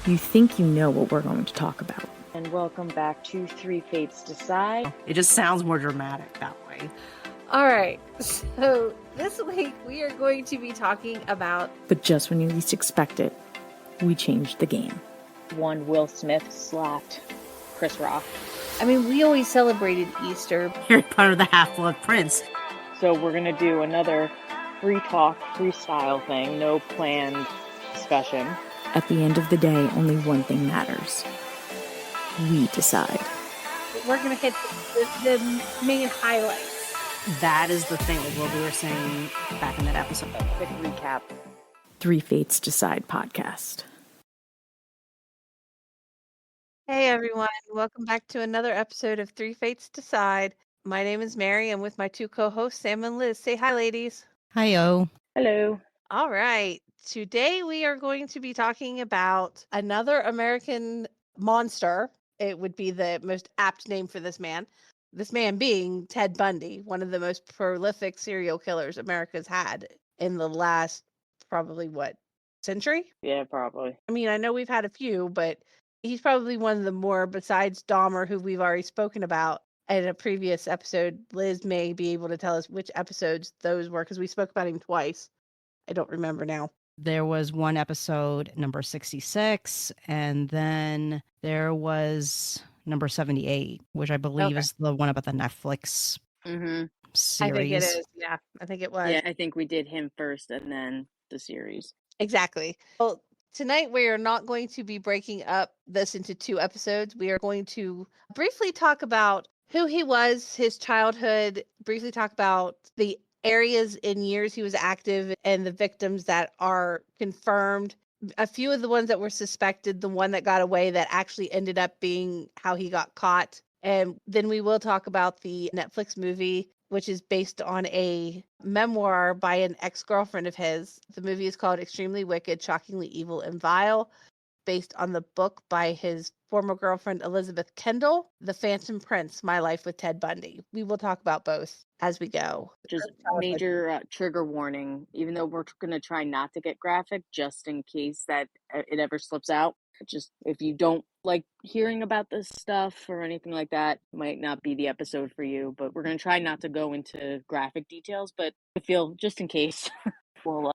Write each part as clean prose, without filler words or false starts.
You think you know what we're going to talk about. And welcome back to Three Fates Decide. It just sounds more dramatic that way. All right, so this week we are going to be talking about... But just when you least expect it, we changed the game. One Will Smith slapped Chris Rock. I mean, we always celebrated Easter. You're part of the Half-Blood Prince. So we're going to do another free talk, freestyle thing, no planned discussion. At the end of the day, only one thing matters. We decide. We're going to hit the main highlights. That is the thing, like what we were saying back in that episode. A quick recap. Three Fates Decide podcast. Hey everyone, welcome back to another episode of Three Fates Decide. My name is Mary. I'm with my two co-hosts, Sam and Liz. Say hi, ladies. Hi-yo. Hello. All right. Today we are going to be talking about another American monster. It would be the most apt name for this man. This man being Ted Bundy, one of the most prolific serial killers America's had in the last probably, century? Yeah, probably. I mean, I know we've had a few, but he's probably one of the more, besides Dahmer, who we've already spoken about in a previous episode. Liz may be able to tell us which episodes those were, because we spoke about him twice. I don't remember now. There was one episode, number 66, and then there was number 78, which I believe is the one about the Netflix series. I think it is. Yeah, I think it was. Yeah, I think we did him first and then the series. Exactly. Well, tonight we are not going to be breaking up this into two episodes. We are going to briefly talk about who he was, his childhood, briefly talk about the areas and years he was active and the victims that are confirmed. A few of the ones that were suspected, the one that got away that actually ended up being how he got caught. And then we will talk about the Netflix movie, which is based on a memoir by an ex-girlfriend of his. The movie is called Extremely Wicked, Shockingly Evil and Vile, based on the book by his former girlfriend, Elizabeth Kendall, The Phantom Prince, My Life with Ted Bundy. We will talk about both as we go. Just major trigger warning, even though we're going to try not to get graphic, just in case that it ever slips out. Just if you don't like hearing about this stuff or anything like that, might not be the episode for you, but we're going to try not to go into graphic details, but I feel just in case we'll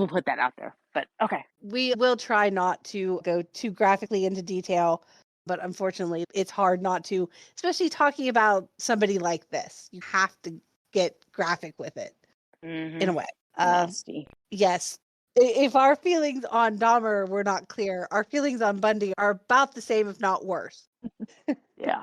put that out there. But okay. We will try not to go too graphically into detail, but unfortunately it's hard not to, especially talking about somebody like this. You have to get graphic with it in a way. Nasty. Yes. If our feelings on Dahmer were not clear, our feelings on Bundy are about the same, if not worse. Yeah.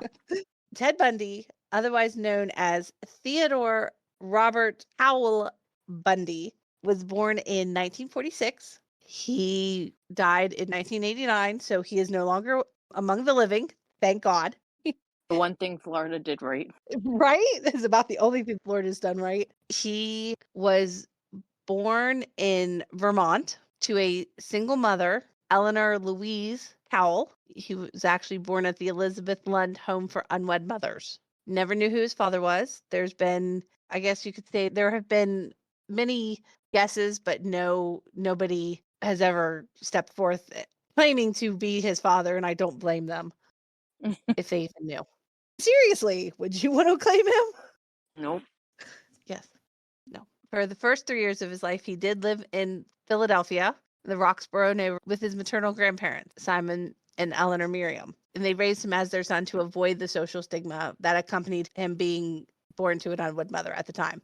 Ted Bundy, otherwise known as Theodore Robert Howell Bundy, was born in 1946. He died in 1989, so he is no longer among the living. Thank God. The one thing Florida did right. Right? It's about the only thing Florida's done right. He was born in Vermont to a single mother, Eleanor Louise Howell. He was actually born at the Elizabeth Lund Home for Unwed Mothers. Never knew who his father was. There's been, I guess you could say, there have been many guesses, but nobody has ever stepped forth claiming to be his father, and I don't blame them if they even knew. Seriously, would you want to claim him? Nope. Yes. No. For the first 3 years of his life, he did live in Philadelphia, the Roxborough neighborhood, with his maternal grandparents, Simon and Eleanor Miriam. And they raised him as their son to avoid the social stigma that accompanied him being born to an unwed mother at the time.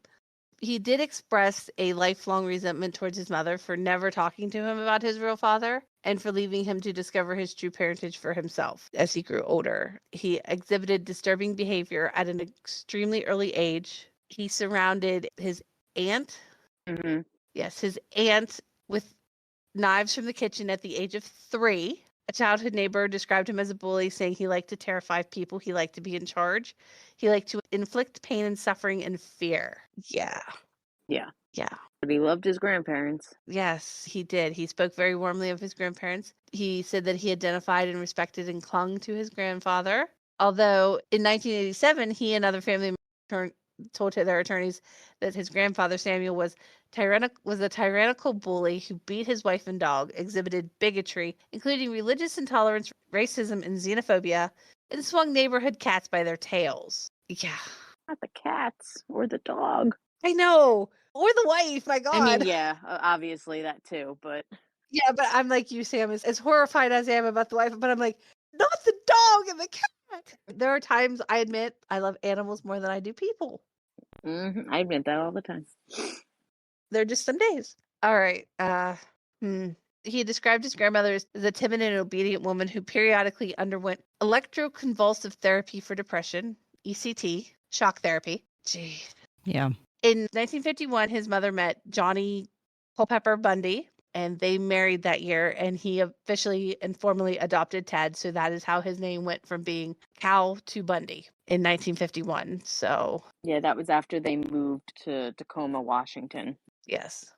He did express a lifelong resentment towards his mother for never talking to him about his real father and for leaving him to discover his true parentage for himself as he grew older. He exhibited disturbing behavior at an extremely early age. He surrounded his aunt, his aunt, with knives from the kitchen at the age of 3. A childhood neighbor described him as a bully, saying he liked to terrify people. He liked to be in charge. He liked to inflict pain and suffering and fear. Yeah. But he loved his grandparents. Yes, he did. He spoke very warmly of his grandparents. He said that he identified and respected and clung to his grandfather. Although in 1987, he and other family members told to their attorneys that his grandfather Samuel was a tyrannical bully who beat his wife and dog, exhibited bigotry, including religious intolerance, racism, and xenophobia, and swung neighborhood cats by their tails. Yeah. Not the cats or the dog. I know. Or the wife, my God. I mean, yeah, obviously that too, but... Yeah, but I'm like you, Sam, as horrified as I am about the wife, but I'm like, not the dog and the cat. There are times I admit I love animals more than I do people. I admit that all the time. There are just some days. All right. He described his grandmother as a timid and obedient woman who periodically underwent electroconvulsive therapy for depression, ECT, shock therapy. Gee. Yeah. In 1951, his mother met Johnny Culpepper Bundy, and they married that year, and he officially and formally adopted Ted. So that is how his name went from being Cal to Bundy in 1951. So yeah, that was after they moved to Tacoma, Washington. Yes.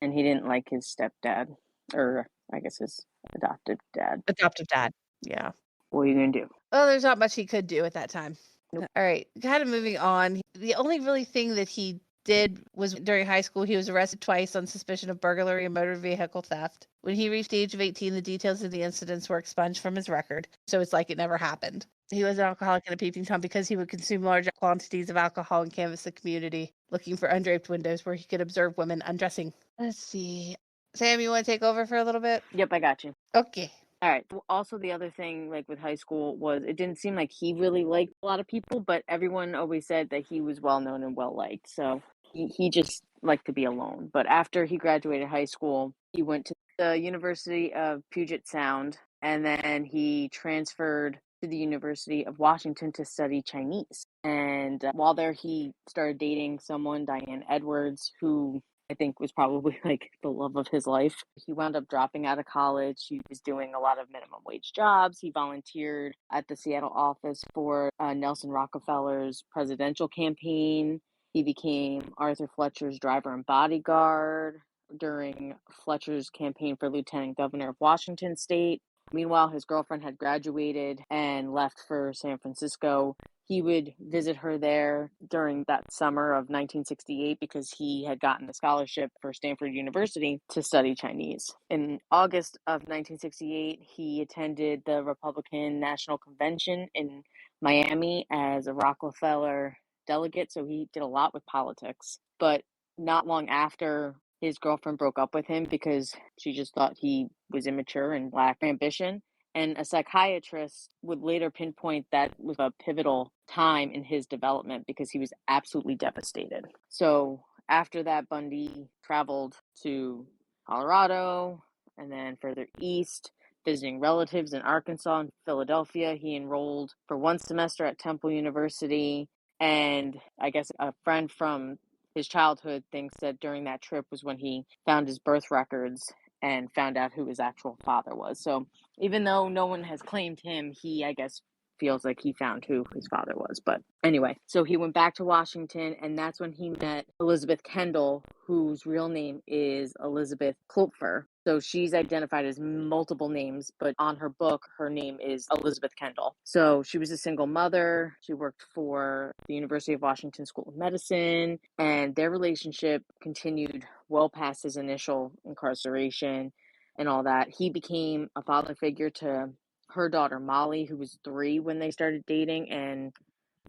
And he didn't like his stepdad, or I guess his adoptive dad. Adoptive dad. Yeah. What are you going to do? Well, there's not much he could do at that time. Nope. All right. Kind of moving on. The only really thing that he did was during high school, he was arrested twice on suspicion of burglary and motor vehicle theft. When he reached the age of 18, the details of the incidents were expunged from his record. So it's like it never happened. He was an alcoholic and a peeping Tom because he would consume large quantities of alcohol and canvass the community, looking for undraped windows where he could observe women undressing. Let's see. Sam, you want to take over for a little bit? Yep, I got you. Okay. All right. Also, the other thing, like with high school, was it didn't seem like he really liked a lot of people, but everyone always said that he was well known and well liked. So he just liked to be alone. But after he graduated high school, he went to the University of Puget Sound, and then he transferred to the University of Washington to study Chinese. And while there, he started dating someone, Diane Edwards, who I think was probably like the love of his life. He wound up dropping out of college. He was doing a lot of minimum wage jobs. He volunteered at the Seattle office for Nelson Rockefeller's presidential campaign. He became Arthur Fletcher's driver and bodyguard during Fletcher's campaign for lieutenant governor of Washington state. Meanwhile, his girlfriend had graduated and left for San Francisco. He would visit her there during that summer of 1968 because he had gotten a scholarship for Stanford University to study Chinese. In August of 1968, he attended the Republican National Convention in Miami as a Rockefeller delegate, so he did a lot with politics. But not long after, his girlfriend broke up with him because she just thought he was immature and lacked ambition. And a psychiatrist would later pinpoint that was a pivotal time in his development because he was absolutely devastated. So after that, Bundy traveled to Colorado and then further east, visiting relatives in Arkansas and Philadelphia. He enrolled for one semester at Temple University. And I guess a friend from his childhood thinks that during that trip was when he found his birth records and found out who his actual father was. So even though no one has claimed him, he, I guess, feels like he found who his father was. But anyway, so he went back to Washington, and that's when he met Elizabeth Kendall, whose real name is Elizabeth Klopfer. So she's identified as multiple names, but on her book, her name is Elizabeth Kendall. So she was a single mother. She worked for the University of Washington School of Medicine, and their relationship continued well past his initial incarceration and all that. He became a father figure to her daughter Molly, who was 3 when they started dating, and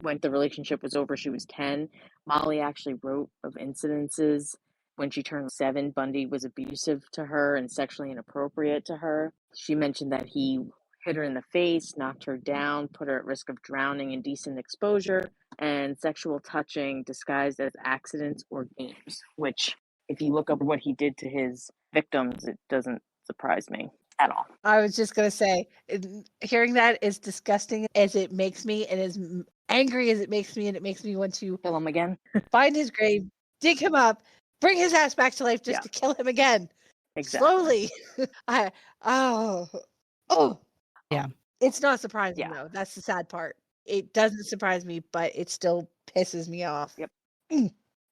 when the relationship was over, she was 10. Molly actually wrote of incidences when she turned 7. Bundy was abusive to her and sexually inappropriate to her. She mentioned that he hit her in the face, knocked her down, put her at risk of drowning, indecent exposure, and sexual touching disguised as accidents or games, which, if you look up what he did to his victims, it doesn't surprise me at all. I was just going to say, hearing that is disgusting as it makes me, and as angry as it makes me, and it makes me want to kill him again. Find his grave, dig him up, bring his ass back to life just to kill him again. Exactly. Slowly. Yeah. It's not surprising though. That's the sad part. It doesn't surprise me, but it still pisses me off. Yep.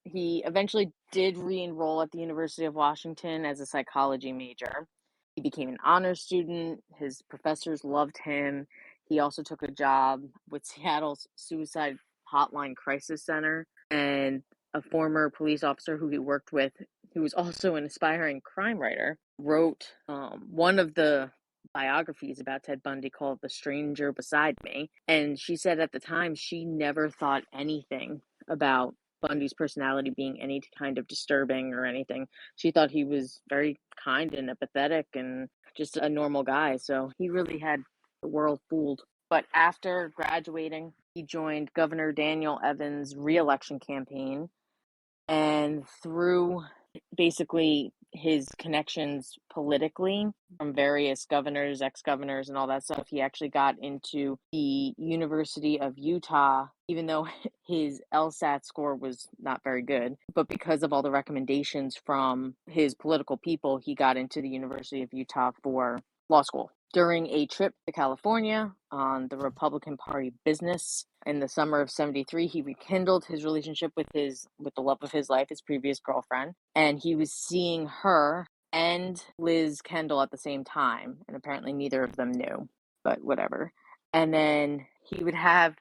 He eventually did re-enroll at the University of Washington as a psychology major. He became an honor student. His professors loved him. He also took a job with Seattle's suicide hotline crisis center, and a former police officer who he worked with, who was also an aspiring crime writer, wrote one of the biographies about Ted Bundy called The Stranger Beside Me. And she said at the time she never thought anything about Bundy's personality being any kind of disturbing or anything. She thought he was very kind and empathetic and just a normal guy. So he really had the world fooled. But after graduating, he joined Governor Daniel Evans' re-election campaign. And through basically his connections politically from various governors, ex-governors, and all that stuff, he actually got into the University of Utah, even though his LSAT score was not very good. But because of all the recommendations from his political people, he got into the University of Utah for law school. During a trip to California on the Republican Party business in the summer of '73, he rekindled his relationship with the love of his life, his previous girlfriend, and he was seeing her and Liz Kendall at the same time, and apparently neither of them knew, but whatever. And then he would have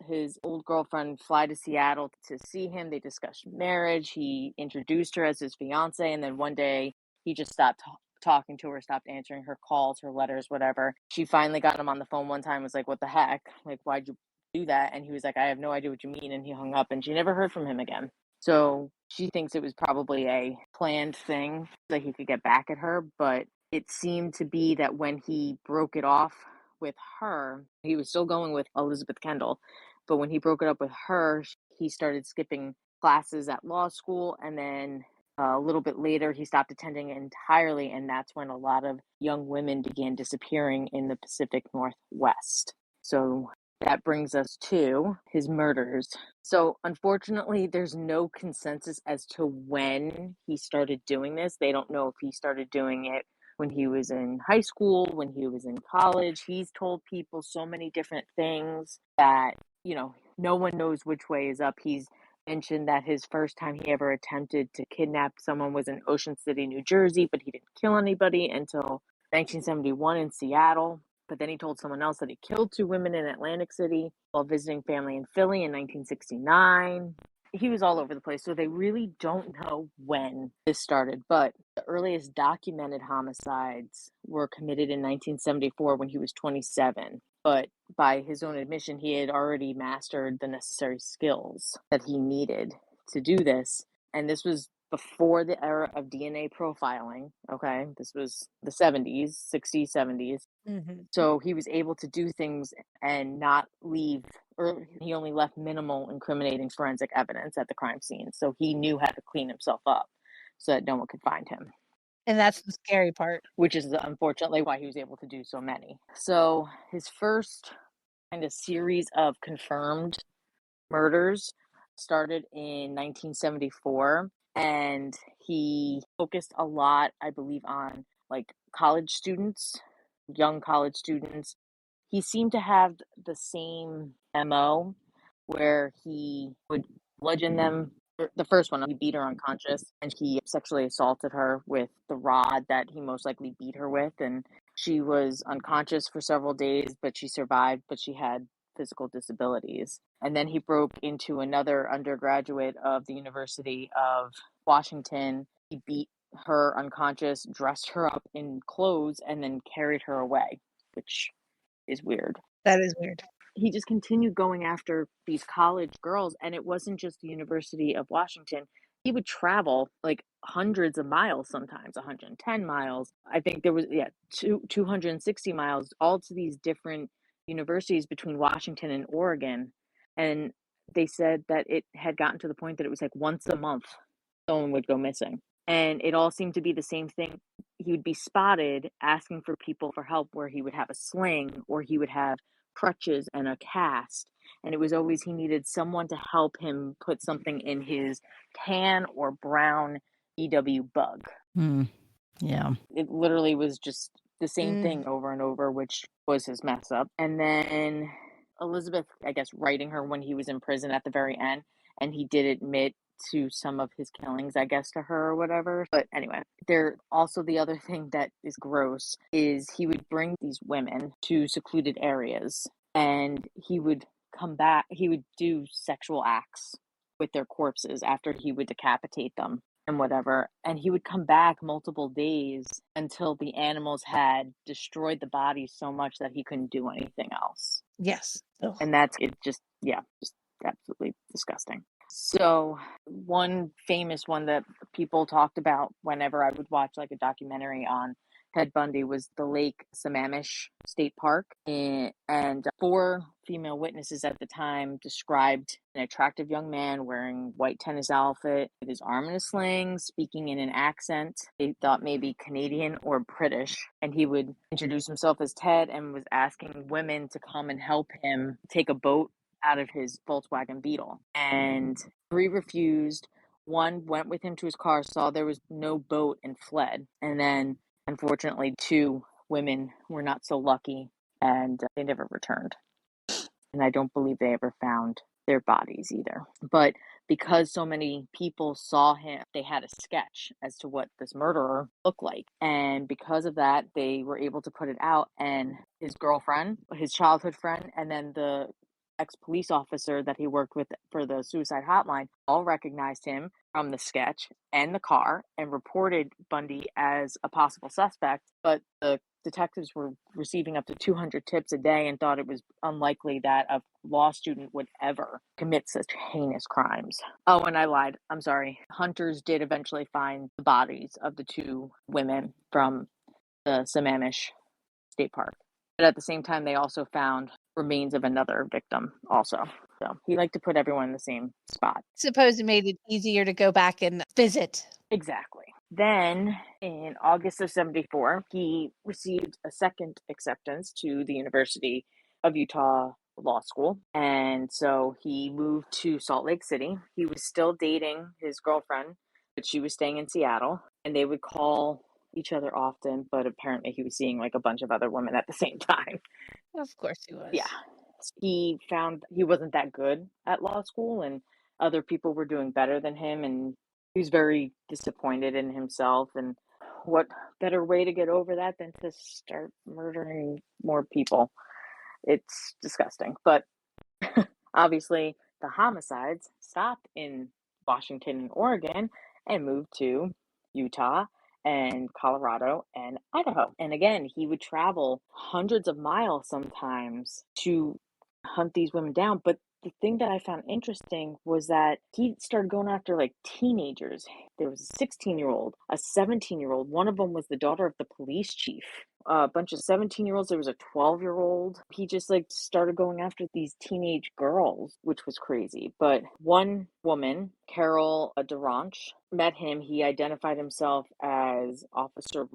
his old girlfriend fly to Seattle to see him. They discussed marriage. He introduced her as his fiance, and then one day he just stopped talking to her, stopped answering her calls, her letters, whatever. She finally got him on the phone one time, was like, what the heck? Like, why'd you do that? And he was like, I have no idea what you mean. And he hung up, and she never heard from him again. So she thinks it was probably a planned thing that he could get back at her. But it seemed to be that when he broke it off with her, he was still going with Elizabeth Kendall. But when he broke it up with her, he started skipping classes at law school, and then a little bit later, he stopped attending entirely, and that's when a lot of young women began disappearing in the Pacific Northwest. So that brings us to his murders. So unfortunately, there's no consensus as to when he started doing this. They don't know if he started doing it when he was in high school, when he was in college. He's told people so many different things that, no one knows which way is up. He's mentioned that his first time he ever attempted to kidnap someone was in Ocean City, New Jersey, but he didn't kill anybody until 1971 in Seattle. But then he told someone else that he killed 2 women in Atlantic City while visiting family in Philly in 1969. He was all over the place, so they really don't know when this started. But the earliest documented homicides were committed in 1974 when he was 27. But by his own admission, he had already mastered the necessary skills that he needed to do this. And this was before the era of DNA profiling, okay? This was the 70s, 60s, 70s. Mm-hmm. So he was able to do things and not leave, or he only left minimal incriminating forensic evidence at the crime scene. So he knew how to clean himself up so that no one could find him. And that's the scary part. Which is unfortunately why he was able to do so many. So his first kind of series of confirmed murders started in 1974. And he focused a lot, I believe, on like college students, young college students. He seemed to have the same MO where he would bludgeon them. The first one, he beat her unconscious, and he sexually assaulted her with the rod that he most likely beat her with. And she was unconscious for several days, but she survived, but she had physical disabilities. And then he broke into another undergraduate of the University of Washington. He beat her unconscious, dressed her up in clothes, and then carried her away, which is weird. That is weird. He just continued going after these college girls, and it wasn't just the University of Washington. He would travel like hundreds of miles, sometimes 110 miles. I think there was 260 miles, all to these different universities between Washington and Oregon. And they said that it had gotten to the point that it was like once a month someone would go missing. And it all seemed to be the same thing. He would be spotted asking for people for help, where he would have a sling or he would have crutches and a cast. And it was always he needed someone to help him put something in his tan or brown EW bug. Yeah. It literally was just the same thing over and over, which was his mess up. And then Elizabeth, I guess, writing her when he was in prison at the very end, and he did admit to some of his killings, I guess, to her or whatever. But anyway, there also the other thing that is gross is he would bring these women to secluded areas, and he would come back. He would do sexual acts with their corpses after he would decapitate them and whatever. And he would come back multiple days until the animals had destroyed the bodies so much that he couldn't do anything else. Yes. Ugh. And that's it. Just absolutely disgusting. So one famous one that people talked about whenever I would watch like a documentary on Ted Bundy was the Lake Sammamish State Park. And 4 female witnesses at the time described an attractive young man wearing white tennis outfit with his arm in a sling, speaking in an accent they thought maybe Canadian or British. And he would introduce himself as Ted and was asking women to come and help him take a boat out of his Volkswagen Beetle. And 3 refused. 1 went with him to his car, saw there was no boat, and fled. And then unfortunately 2 women were not so lucky, and they never returned. And I don't believe they ever found their bodies either. But because so many people saw him, they had a sketch as to what this murderer looked like. And because of that, they were able to put it out. And his girlfriend, his childhood friend, and then the ex-police officer that he worked with for the suicide hotline all recognized him from the sketch and the car and reported Bundy as a possible suspect. But the detectives were receiving up to 200 tips a day and thought it was unlikely that a law student would ever commit such heinous crimes. Oh, and I lied. I'm sorry. Hunters did eventually find the bodies of the 2 women from the Sammamish State Park. But at the same time, they also found remains of another victim also. So he liked to put everyone in the same spot. Suppose it made it easier to go back and visit. Exactly. Then in August of 74, he received a second acceptance to the University of Utah Law School. And so he moved to Salt Lake City. He was still dating his girlfriend, but she was staying in Seattle, and they would call each other often, but apparently he was seeing like a bunch of other women at the same time. Of course he was. Yeah. He found he wasn't that good at law school and other people were doing better than him, and he was very disappointed in himself. And what better way to get over that than to start murdering more people? It's disgusting. But obviously the homicides stopped in Washington and Oregon and moved to Utah and Colorado and Idaho. And again, he would travel hundreds of miles sometimes to hunt these women down. But the thing that I found interesting was that he started going after like teenagers. There was a 16-year-old, a 17-year-old. One of them was the daughter of the police chief. A bunch of 17-year-olds. There was a 12-year-old. He just like started going after these teenage girls, which was crazy. But one woman, Carol Duranch, met him. He identified himself as Officer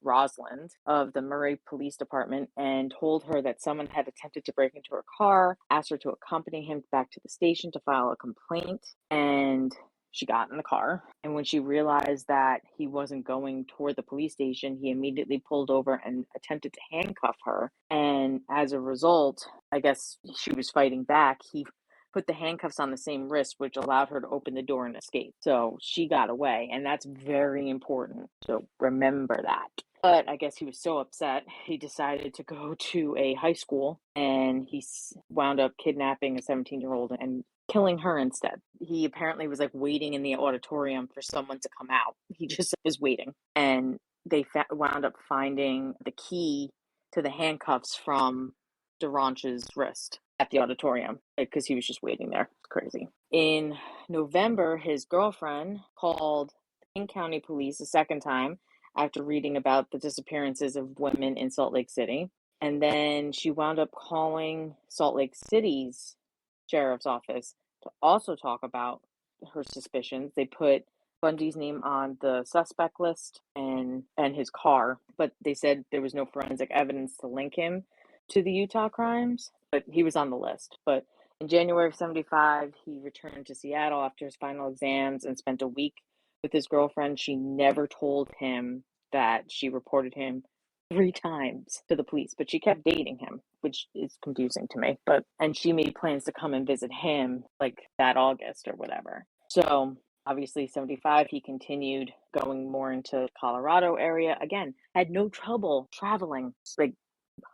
Rosland of the Murray Police Department and told her that someone had attempted to break into her car, asked her to accompany him back to the station to file a complaint, and she got in the car. And when she realized that he wasn't going toward the police station, he immediately pulled over and attempted to handcuff her. And as a result, I guess she was fighting back. He put the handcuffs on the same wrist, which allowed her to open the door and escape. So she got away, and that's very important. So remember that. But I guess he was so upset, he decided to go to a high school, and he wound up kidnapping a 17-year-old and killing her instead. He apparently was like waiting in the auditorium for someone to come out. He just was waiting. And they wound up finding the key to the handcuffs from Duranch's wrist at the auditorium because he was just waiting there. It's crazy. In November, his girlfriend called King County Police a second time after reading about the disappearances of women in Salt Lake City. And then she wound up calling Salt Lake City's sheriff's office to also talk about her suspicions. They put Bundy's name on the suspect list and his car, but they said there was no forensic evidence to link him to the Utah crimes, but he was on the list. But in January of 75, he returned to Seattle after his final exams and spent a week with his girlfriend. She never told him that she reported him 3 times to the police, but she kept dating him, which is confusing to me. And she made plans to come and visit him like that August or whatever. So obviously 75, he continued going more into Colorado area. Again, had no trouble traveling like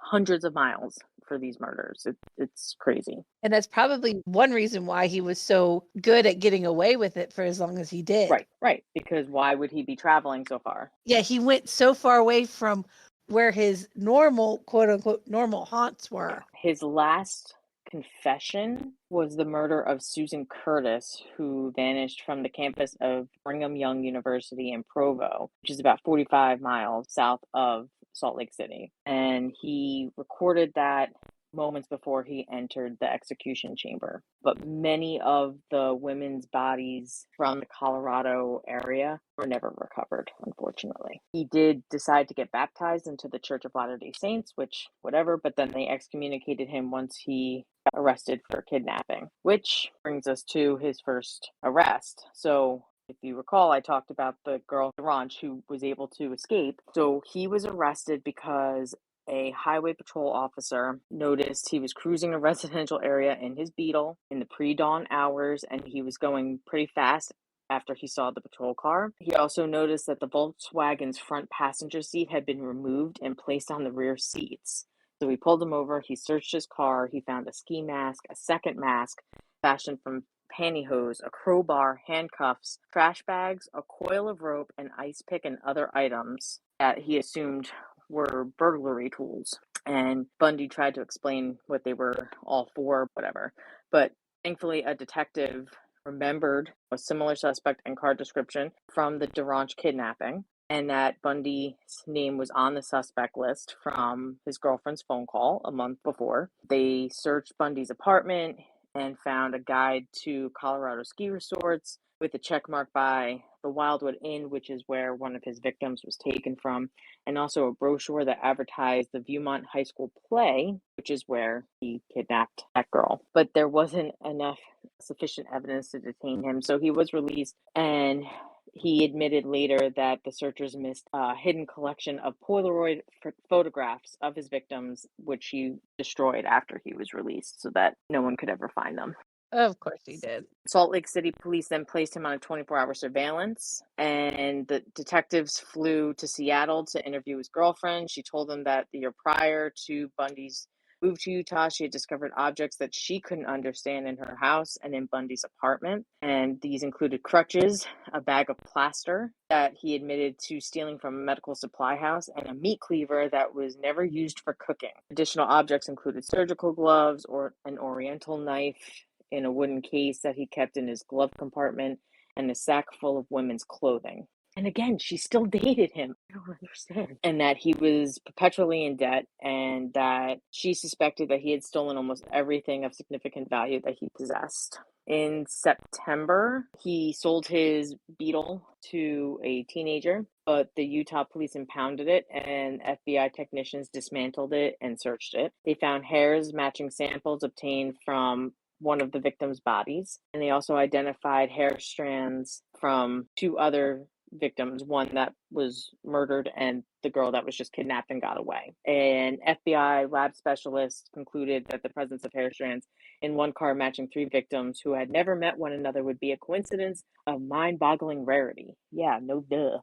hundreds of miles for these murders. It's crazy. And that's probably one reason why he was so good at getting away with it for as long as he did. Right. Because why would he be traveling so far? Yeah, he went so far away from where his normal, quote unquote, normal haunts were. His last confession was the murder of Susan Curtis, who vanished from the campus of Brigham Young University in Provo, which is about 45 miles south of Salt Lake City. And he recorded that moments before he entered the execution chamber. But many of the women's bodies from the Colorado area were never recovered, unfortunately. He did decide to get baptized into the Church of Latter-day Saints, which, whatever, but then they excommunicated him once he got arrested for kidnapping, which brings us to his first arrest. So if you recall, I talked about the girl, Ranch, who was able to escape. So he was arrested because a highway patrol officer noticed he was cruising a residential area in his Beetle in the pre-dawn hours, and he was going pretty fast after he saw the patrol car. He also noticed that the Volkswagen's front passenger seat had been removed and placed on the rear seats. So he pulled him over, he searched his car, he found a ski mask, a second mask fashioned from pantyhose, a crowbar, handcuffs, trash bags, a coil of rope, an ice pick, and other items that he assumed were burglary tools. And Bundy tried to explain what they were all for, whatever. But thankfully, a detective remembered a similar suspect and car description from the DeRanch kidnapping, and that Bundy's name was on the suspect list from his girlfriend's phone call a month before. They searched Bundy's apartment and found a guide to Colorado ski resorts with a check mark by the Wildwood Inn, which is where one of his victims was taken from, and also a brochure that advertised the Viewmont High School play, which is where he kidnapped that girl. But there wasn't enough sufficient evidence to detain him, so he was released, and he admitted later that the searchers missed a hidden collection of Polaroid photographs of his victims, which he destroyed after he was released so that no one could ever find them. Of course he did. Salt Lake City police then placed him on a 24-hour surveillance, and the detectives flew to Seattle to interview his girlfriend. She told them that the year prior to Bundy's move to Utah, she had discovered objects that she couldn't understand in her house and in Bundy's apartment. And these included crutches, a bag of plaster that he admitted to stealing from a medical supply house, and a meat cleaver that was never used for cooking. Additional objects included surgical gloves or an oriental knife in a wooden case that he kept in his glove compartment, and a sack full of women's clothing. And again, she still dated him. I don't understand. And that he was perpetually in debt, and that she suspected that he had stolen almost everything of significant value that he possessed. In September, he sold his Beetle to a teenager, but the Utah police impounded it, and FBI technicians dismantled it and searched it. They found hairs matching samples obtained from one of the victims' bodies, and they also identified hair strands from two other victims, one that was murdered and the girl that was just kidnapped and got away. An FBI lab specialist concluded that the presence of hair strands in one car matching three victims who had never met one another would be a coincidence of mind-boggling rarity. Yeah, no duh.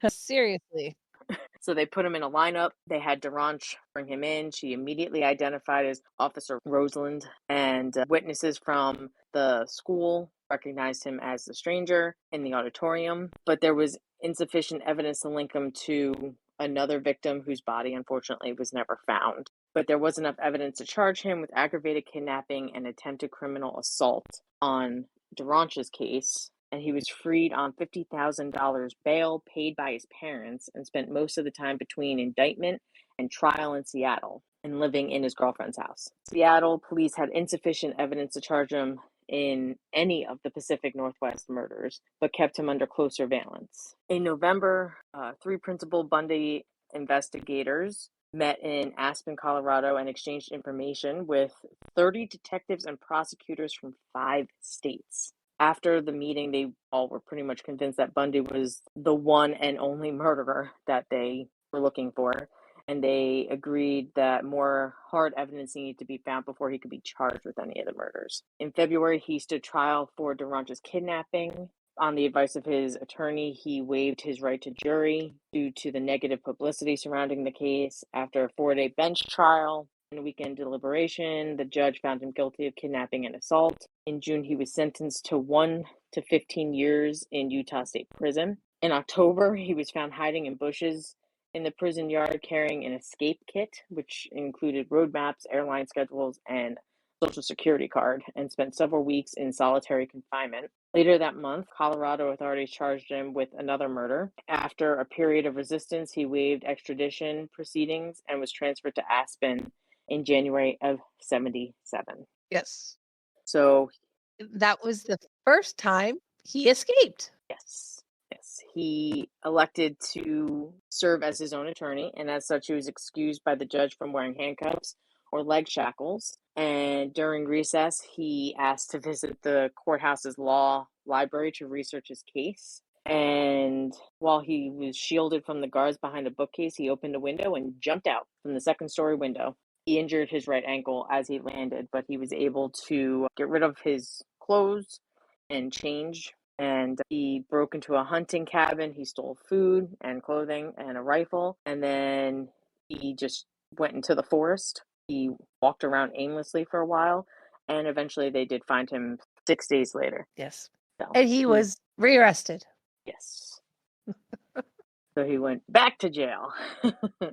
Seriously. So they put him in a lineup. They had DeRanch bring him in. She immediately identified as Officer Roseland, and witnesses from the school recognized him as the stranger in the auditorium. But there was insufficient evidence to link him to another victim whose body, unfortunately, was never found. But there was enough evidence to charge him with aggravated kidnapping and attempted criminal assault on DeRanch's case. And he was freed on $50,000 bail paid by his parents, and spent most of the time between indictment and trial in Seattle and living in his girlfriend's house. Seattle police had insufficient evidence to charge him in any of the Pacific Northwest murders, but kept him under close surveillance. In November, three principal Bundy investigators met in Aspen, Colorado, and exchanged information with 30 detectives and prosecutors from 5 states. After the meeting, they all were pretty much convinced that Bundy was the one and only murderer that they were looking for, and they agreed that more hard evidence needed to be found before he could be charged with any of the murders. In February, he stood trial for DeRanch's kidnapping. On the advice of his attorney, he waived his right to jury due to the negative publicity surrounding the case. After a 4-day bench trial, In weekend deliberation, the judge found him guilty of kidnapping and assault. In June, he was sentenced to 1 to 15 years in Utah State Prison. In October, he was found hiding in bushes in the prison yard carrying an escape kit, which included road maps, airline schedules, and Social Security card, and spent several weeks in solitary confinement. Later that month, Colorado authorities charged him with another murder. After a period of resistance, he waived extradition proceedings and was transferred to Aspen in January of 1977. Yes. So that was the first time he escaped. Yes. He elected to serve as his own attorney, and as such, he was excused by the judge from wearing handcuffs or leg shackles. And during recess, he asked to visit the courthouse's law library to research his case. And while he was shielded from the guards behind a bookcase, he opened a window and jumped out from the second-story window. He injured his right ankle as he landed, but he was able to get rid of his clothes and change. And he broke into a hunting cabin. He stole food and clothing and a rifle. And then he just went into the forest. He walked around aimlessly for a while. And eventually they did find him 6 days later. Yes. So, and he was rearrested. Yes. So he went back to jail.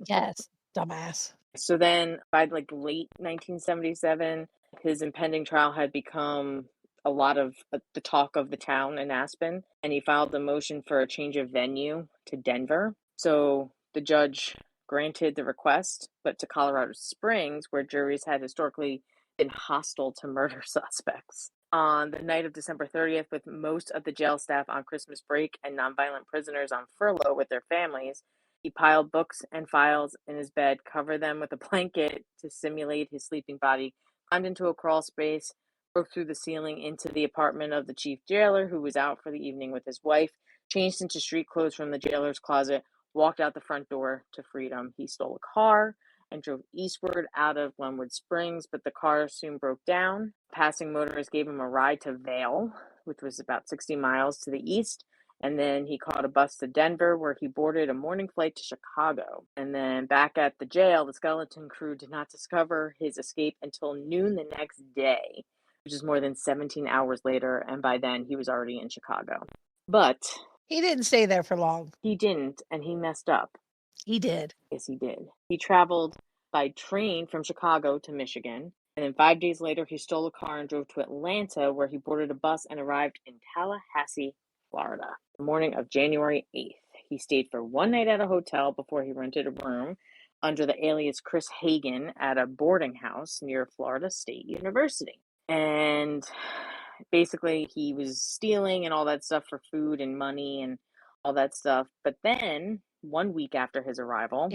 Yes. Dumbass. So then by late 1977, his impending trial had become a lot of the talk of the town in Aspen, and he filed a motion for a change of venue to Denver. So the judge granted the request, but to Colorado Springs, where juries had historically been hostile to murder suspects. On the night of December 30th, with most of the jail staff on Christmas break and nonviolent prisoners on furlough with their families, he piled books and files in his bed, covered them with a blanket to simulate his sleeping body, climbed into a crawl space, broke through the ceiling into the apartment of the chief jailer, who was out for the evening with his wife, changed into street clothes from the jailer's closet, walked out the front door to freedom. He stole a car and drove eastward out of Glenwood Springs, but the car soon broke down. Passing motorists gave him a ride to Vail, which was about 60 miles to the east. And then he caught a bus to Denver, where he boarded a morning flight to Chicago. And then back at the jail, the skeleton crew did not discover his escape until noon the next day, which is more than 17 hours later. And by then, he was already in Chicago. But he didn't stay there for long. He didn't, and he messed up. He did. Yes, he did. He traveled by train from Chicago to Michigan. And then 5 days later, he stole a car and drove to Atlanta, where he boarded a bus and arrived in Tallahassee, Florida, the morning of January 8th. He stayed for one night at a hotel before he rented a room under the alias Chris Hagen at a boarding house near Florida State University. And basically, he was stealing and all that stuff for food and money and all that stuff. But then, 1 week after his arrival,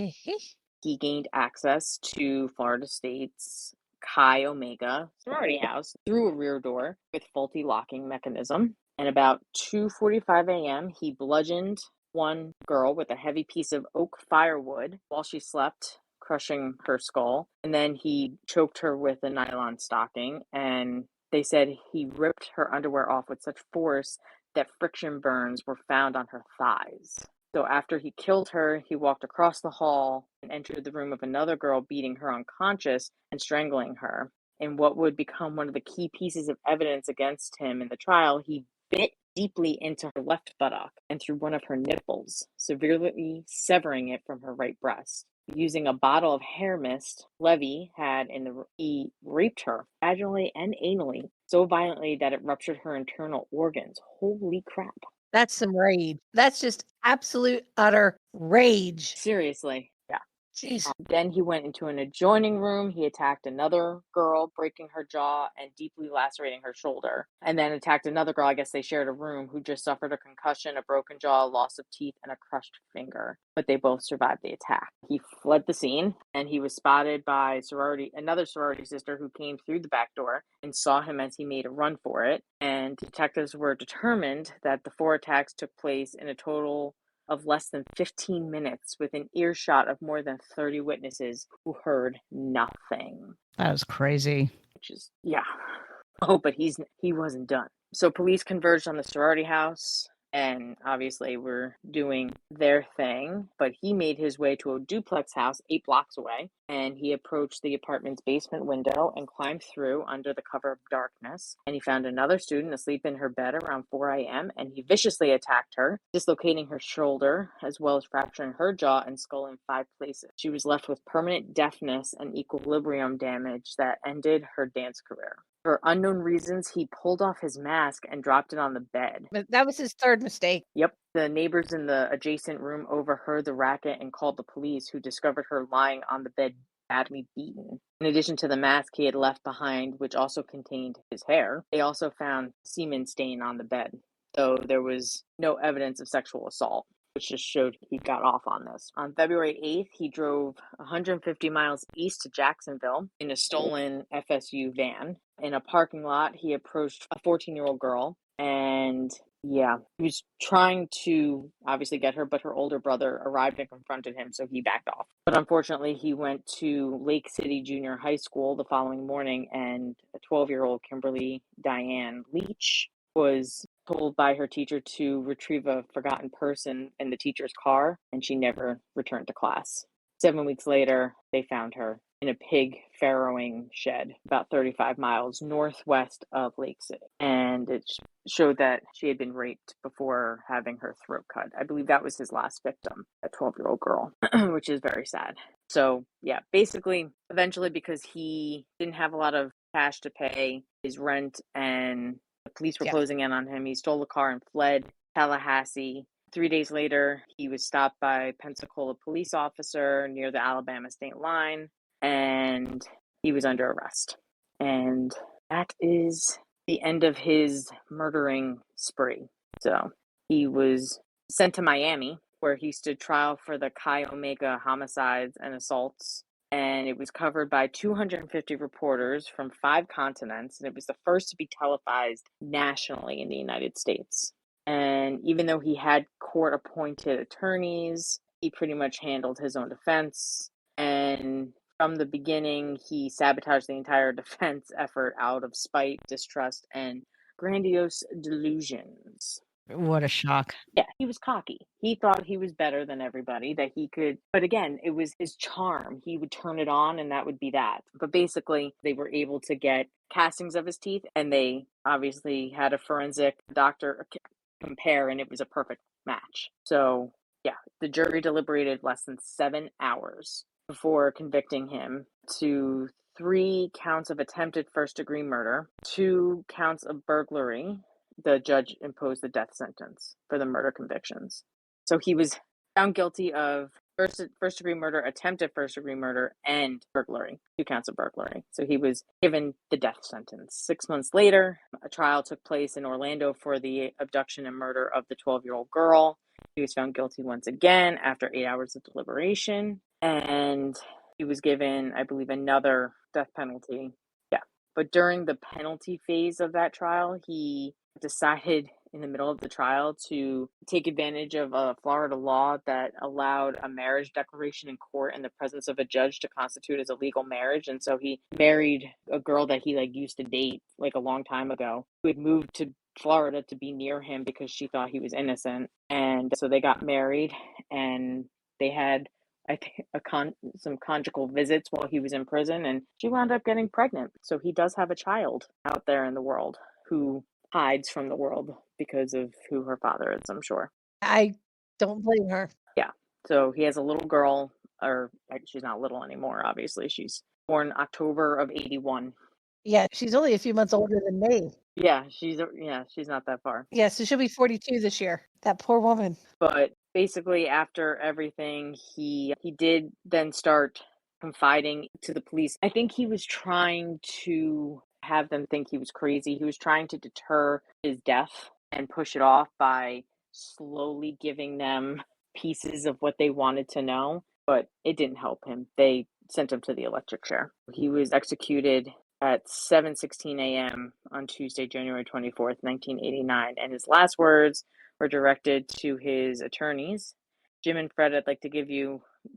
he gained access to Florida State's Chi Omega sorority house through a rear door with faulty locking mechanism. And about 2:45 a.m., he bludgeoned one girl with a heavy piece of oak firewood while she slept, crushing her skull. And then he choked her with a nylon stocking. And they said he ripped her underwear off with such force that friction burns were found on her thighs. So after he killed her, he walked across the hall and entered the room of another girl, beating her unconscious and strangling her. In what would become one of the key pieces of evidence against him in the trial, he bit deeply into her left buttock and through one of her nipples, severely severing it from her right breast. Using a bottle of hair mist Levy had he raped her vaginally and anally so violently that it ruptured her internal organs. Holy crap. That's some rage. That's just absolute, utter rage. Seriously. Yeah. Jeez. Then he went into an adjoining room. He attacked another girl, breaking her jaw and deeply lacerating her shoulder. And then attacked another girl, I guess they shared a room, who just suffered a concussion, a broken jaw, loss of teeth, and a crushed finger. But they both survived the attack. He fled the scene, and he was spotted by another sorority sister who came through the back door and saw him as he made a run for it. And detectives were determined that the 4 attacks took place in a total of less than 15 minutes with an earshot of more than 30 witnesses who heard nothing. That was crazy. Which is, yeah. Oh, but he wasn't done. So police converged on the sorority house and obviously were doing their thing. But he made his way to a duplex house 8 blocks away, and he approached the apartment's basement window and climbed through under the cover of darkness. And he found another student asleep in her bed around 4 a.m., and he viciously attacked her, dislocating her shoulder as well as fracturing her jaw and skull in 5 places. She was left with permanent deafness and equilibrium damage that ended her dance career. For unknown reasons, he pulled off his mask and dropped it on the bed. But that was his third mistake. Yep. The neighbors in the adjacent room overheard the racket and called the police, who discovered her lying on the bed, badly beaten. In addition to the mask he had left behind, which also contained his hair, they also found semen stain on the bed, though there was no evidence of sexual assault, which just showed he got off on this. On February 8th, he drove 150 miles east to Jacksonville in a stolen FSU van. In a parking lot, he approached a 14-year-old girl, and he was trying to obviously get her, but her older brother arrived and confronted him, so he backed off. But unfortunately, he went to Lake City Junior High School the following morning, and a 12-year-old Kimberly Diane Leach was told by her teacher to retrieve a forgotten person in the teacher's car, and she never returned to class. 7 weeks later, they found her in a pig farrowing shed about 35 miles northwest of Lake City. And it showed that she had been raped before having her throat cut. I believe that was his last victim, a 12-year-old girl, which is very sad. So, yeah, basically, eventually, because he didn't have a lot of cash to pay his rent and the police were closing in on him, he stole a car and fled Tallahassee. 3 days later, he was stopped by a Pensacola police officer near the Alabama state line, and he was under arrest. And that is the end of his murdering spree. So he was sent to Miami, where he stood trial for the Chi Omega homicides and assaults. And it was covered by 250 reporters from 5 continents, and it was the first to be televised nationally in the United States. And even though he had court-appointed attorneys, he pretty much handled his own defense. And from the beginning, he sabotaged the entire defense effort out of spite, distrust, and grandiose delusions. What a shock. Yeah, he was cocky. He thought he was better than everybody, that he could. But again, it was his charm. He would turn it on, and that would be that. But basically, they were able to get castings of his teeth, and they obviously had a forensic doctor compare, and it was a perfect match. So, yeah, the jury deliberated less than 7 hours before convicting him to 3 counts of attempted first-degree murder, 2 counts of burglary. The judge imposed the death sentence for the murder convictions. So he was found guilty of first-degree murder, attempted first-degree murder, and burglary, 2 counts of burglary. So he was given the death sentence. 6 months later, a trial took place in Orlando for the abduction and murder of the 12-year-old girl. He was found guilty once again after 8 hours of deliberation, and he was given, I believe, another death penalty. Yeah, but during the penalty phase of that trial, he decided in the middle of the trial to take advantage of a Florida law that allowed a marriage declaration in court in the presence of a judge to constitute as a legal marriage. And so he married a girl that he used to date a long time ago, who had moved to Florida to be near him because she thought he was innocent. And so they got married, and they had, I think, some conjugal visits while he was in prison, and she wound up getting pregnant. So he does have a child out there in the world who hides from the world because of who her father is, I'm sure. I don't blame her. Yeah. So he has a little girl, or she's not little anymore, obviously. She's born October of 81. Yeah, she's only a few months older than me. Yeah, she's not that far. Yeah, so she'll be 42 this year. That poor woman. But basically, after everything, he did then start confiding to the police. I think he was trying to have them think he was crazy. He was trying to deter his death and push it off by slowly giving them pieces of what they wanted to know, but it didn't help him. They sent him to the electric chair. He was executed at 7:16 a.m. on Tuesday, January 24th, 1989, and his last words were directed to his attorneys. Jim and Fred, I'd like to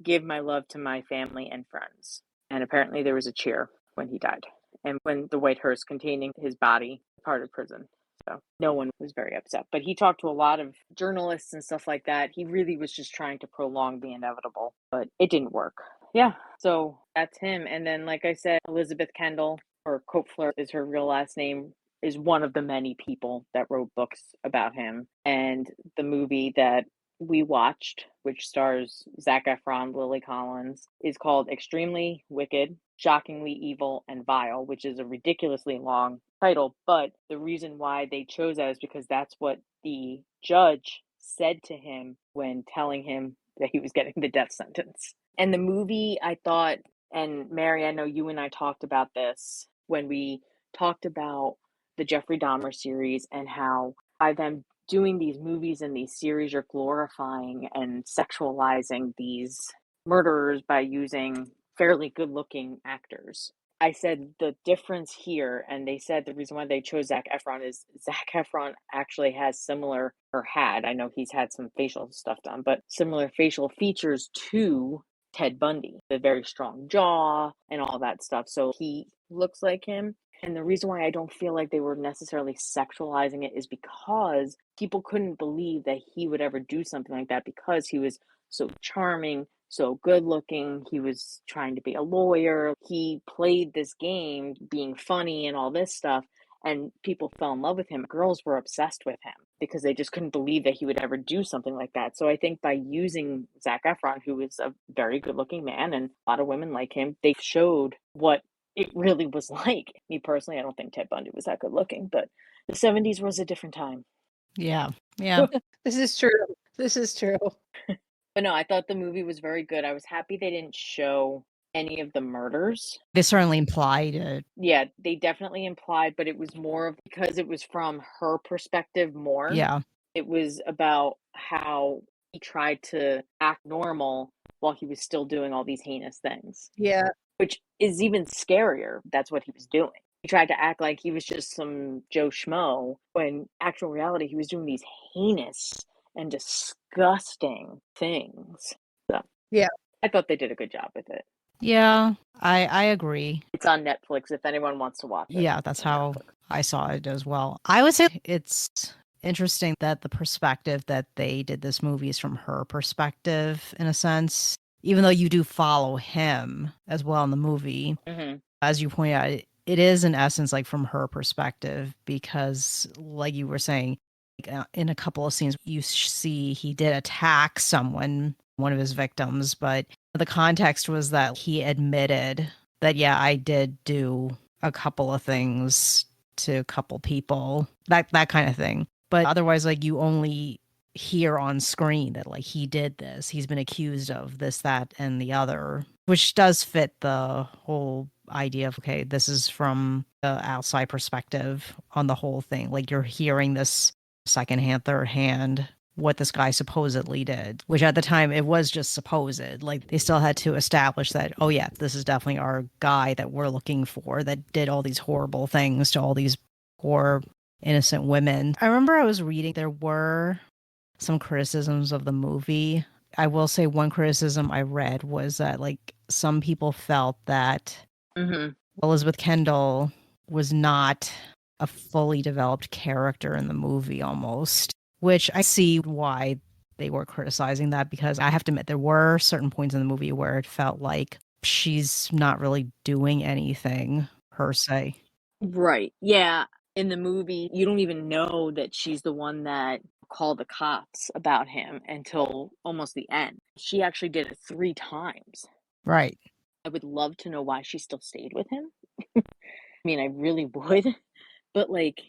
give my love to my family and friends. And apparently there was a cheer when he died, and when the white hearse containing his body departed prison. So no one was very upset. But he talked to a lot of journalists and stuff like that. He really was just trying to prolong the inevitable, but it didn't work. Yeah, so that's him. And then, like I said, Elizabeth Kendall, or Kopfler is her real last name, is one of the many people that wrote books about him. And the movie that we watched, which stars Zac Efron, Lily Collins, is called Extremely Wicked, Shockingly Evil, and Vile, which is a ridiculously long title. But the reason why they chose that is because that's what the judge said to him when telling him that he was getting the death sentence. And the movie, I thought, and Mary, I know you and I talked about this when we talked about the Jeffrey Dahmer series, and how by them doing these movies and these series, you're glorifying and sexualizing these murderers by using fairly good-looking actors. I said the difference here, and they said the reason why they chose Zac Efron is Zac Efron actually has similar, or had, I know he's had some facial stuff done, but similar facial features to Ted Bundy, the very strong jaw and all that stuff. So he looks like him. And the reason why I don't feel like they were necessarily sexualizing it is because people couldn't believe that he would ever do something like that, because he was so charming, so good looking. He was trying to be a lawyer. He played this game being funny and all this stuff. And people fell in love with him. Girls were obsessed with him because they just couldn't believe that he would ever do something like that. So I think by using Zac Efron, who is a very good looking man and a lot of women like him, they showed what it really was like. Me personally, I don't think Ted Bundy was that good looking, but the 70s was a different time. Yeah. Yeah. This is true. This is true. But no, I thought the movie was very good. I was happy they didn't show any of the murders. They certainly implied it. Yeah, they definitely implied, but it was more of because it was from her perspective more. Yeah. It was about how he tried to act normal while he was still doing all these heinous things. Yeah. Which is even scarier. That's what he was doing. He tried to act like he was just some Joe Schmo, when actual reality he was doing these heinous and disgusting things. So yeah, I thought they did a good job with it. Yeah, I agree. It's on Netflix if anyone wants to watch it. Yeah, that's how I saw it as well. I would say it's interesting that the perspective that they did this movie is from her perspective, in a sense, even though you do follow him as well in the movie. Mm-hmm. As you point out, it is in essence like from her perspective, because like you were saying, in a couple of scenes you see he did attack someone, one of his victims, but the context was that he admitted that, yeah, I did do a couple of things to a couple people, that kind of thing. But otherwise, like, you only hear on screen that, like, he did this, he's been accused of this, that, and the other, which does fit the whole idea of, okay, this is from the outside perspective on the whole thing. Like, you're hearing this secondhand, third hand, what this guy supposedly did, which at the time it was just supposed. Like, they still had to establish that, oh yeah, this is definitely our guy that we're looking for, that did all these horrible things to all these poor innocent women. I remember I was reading, there were some criticisms of the movie. I will say one criticism I read was that, like, some people felt that Elizabeth Kendall was not a fully developed character in the movie almost, which I see why they were criticizing that, because I have to admit there were certain points in the movie where it felt like she's not really doing anything per se. Right. Yeah. In the movie, you don't even know that she's the one that called the cops about him until almost the end. She actually did it 3 times. Right. I would love to know why she still stayed with him. I mean, I really would. But, like,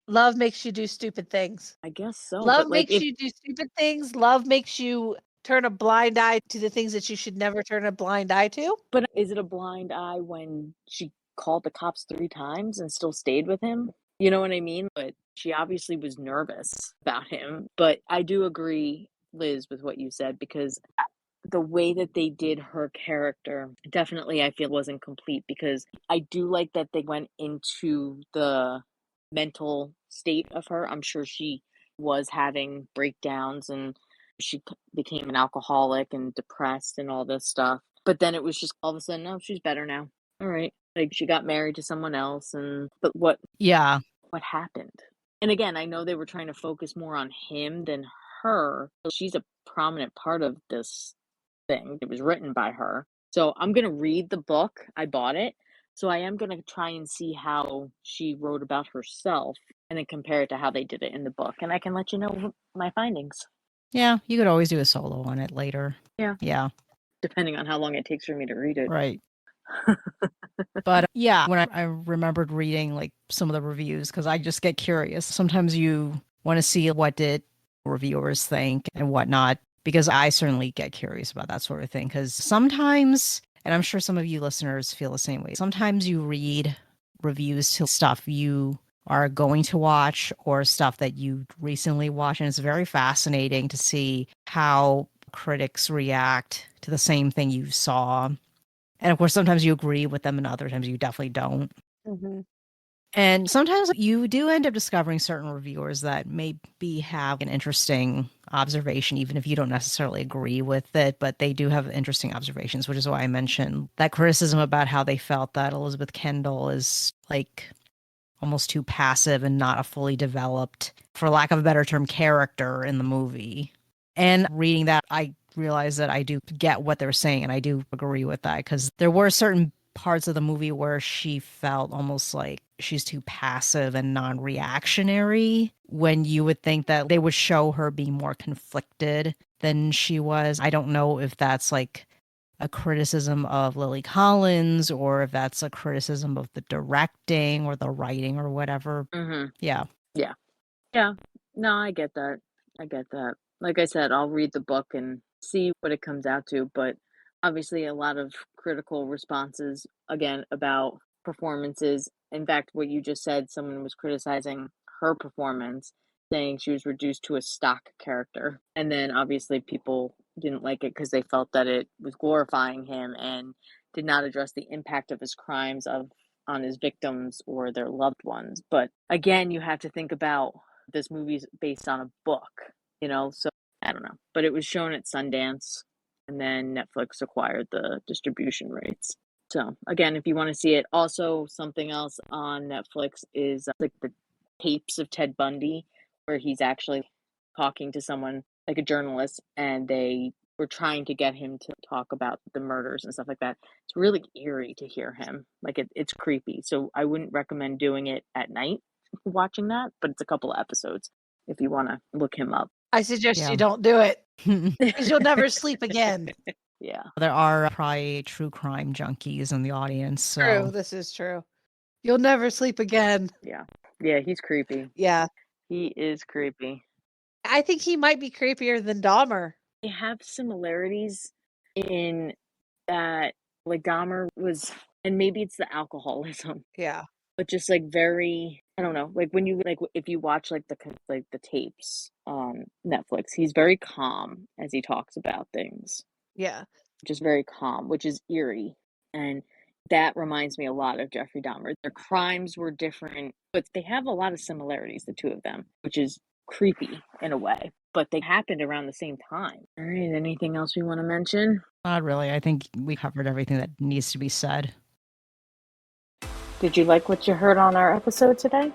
love makes you do stupid things. I guess so. Love but, like, makes you do stupid things. Love makes you turn a blind eye to the things that you should never turn a blind eye to. But is it a blind eye when she called the cops 3 times and still stayed with him? You know what I mean? But she obviously was nervous about him. But I do agree, Liz, with what you said, because the way that they did her character definitely, I feel, wasn't complete, because I do like that they went into the mental state of her. I'm sure she was having breakdowns and she became an alcoholic and depressed and all this stuff. But then it was just all of a sudden, oh, she's better now. All right. Like, she got married to someone else, but what Yeah. happened? And again, I know they were trying to focus more on him than her. She's a prominent part of this thing. It was written by her. So I'm going to read the book. I bought it. So I am going to try and see how she wrote about herself and then compare it to how they did it in the book. And I can let you know my findings. Yeah, you could always do a solo on it later. Yeah. Yeah, Depending on how long it takes for me to read it. right. But yeah, when I remembered reading like some of the reviews, because I just get curious. Sometimes you want to see what did reviewers think and whatnot, because I certainly get curious about that sort of thing. Because sometimes, and I'm sure some of you listeners feel the same way, sometimes you read reviews to stuff you are going to watch or stuff that you recently watched, and it's very fascinating to see how critics react to the same thing you saw. And of course, sometimes you agree with them and other times you definitely don't. Mm-hmm. And sometimes you do end up discovering certain reviewers that maybe have an interesting observation, even if you don't necessarily agree with it, but they do have interesting observations, which is why I mentioned that criticism about how they felt that Elizabeth Kendall is like almost too passive and not a fully developed, for lack of a better term, character in the movie. And reading that, I realized that I do get what they're saying, and I do agree with that, because there were certain parts of the movie where she felt almost like she's too passive and non-reactionary, when you would think that they would show her being more conflicted than she was. I don't know if that's like a criticism of Lily Collins or if that's a criticism of the directing or the writing or whatever. Mm-hmm. Yeah. Yeah. Yeah. No, I get that. I get that. Like I said, I'll read the book and see what it comes out to. But obviously, a lot of critical responses, again, about performances. In fact, what you just said, someone was criticizing her performance, saying she was reduced to a stock character. And then obviously, people didn't like it because they felt that it was glorifying him and did not address the impact of his crimes on his victims or their loved ones. But again, you have to think about this movie's based on a book, so I don't know. But it was shown at Sundance, and then Netflix acquired the distribution rights. So again, if you want to see it, also something else on Netflix is like the tapes of Ted Bundy, where he's actually talking to someone like a journalist, and they were trying to get him to talk about the murders and stuff like that. It's really eerie to hear him. Like it's creepy. So I wouldn't recommend doing it at night, watching that, but it's a couple of episodes if you want to look him up. I suggest Yeah. you don't do it because you'll never sleep again. Yeah. There are probably true crime junkies in the audience. So. True. This is true. You'll never sleep again. Yeah. Yeah, he's creepy. Yeah. He is creepy. I think he might be creepier than Dahmer. They have similarities in that, like, Dahmer was, and maybe it's the alcoholism, Yeah. but just like very, I don't know, like when you like if you watch like the tapes on Netflix, he's very calm as he talks about things. Yeah. Just very calm, which is eerie. And that reminds me a lot of Jeffrey Dahmer. Their crimes were different, but they have a lot of similarities, the two of them, which is creepy in a way. But they happened around the same time. All right, anything else we want to mention? Not really. I think we covered everything that needs to be said. Did you like what you heard on our episode today?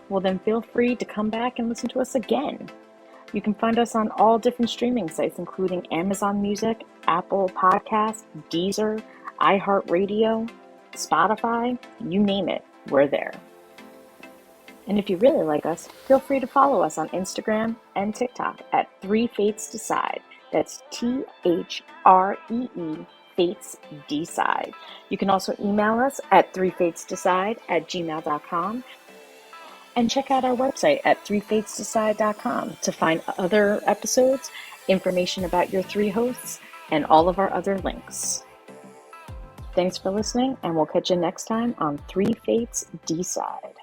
Well, then feel free to come back and listen to us again. You can find us on all different streaming sites, including Amazon Music, Apple Podcasts, Deezer, iHeartRadio, Spotify, you name it, we're there. And if you really like us, feel free to follow us on Instagram and TikTok at 3 Fates Decide. That's THREE Fates Decide. You can also email us at 3fatesdecide@gmail.com. And check out our website at 3fatesdecide.com to find other episodes, information about your 3 hosts, and all of our other links. Thanks for listening, and we'll catch you next time on 3 Fates Decide.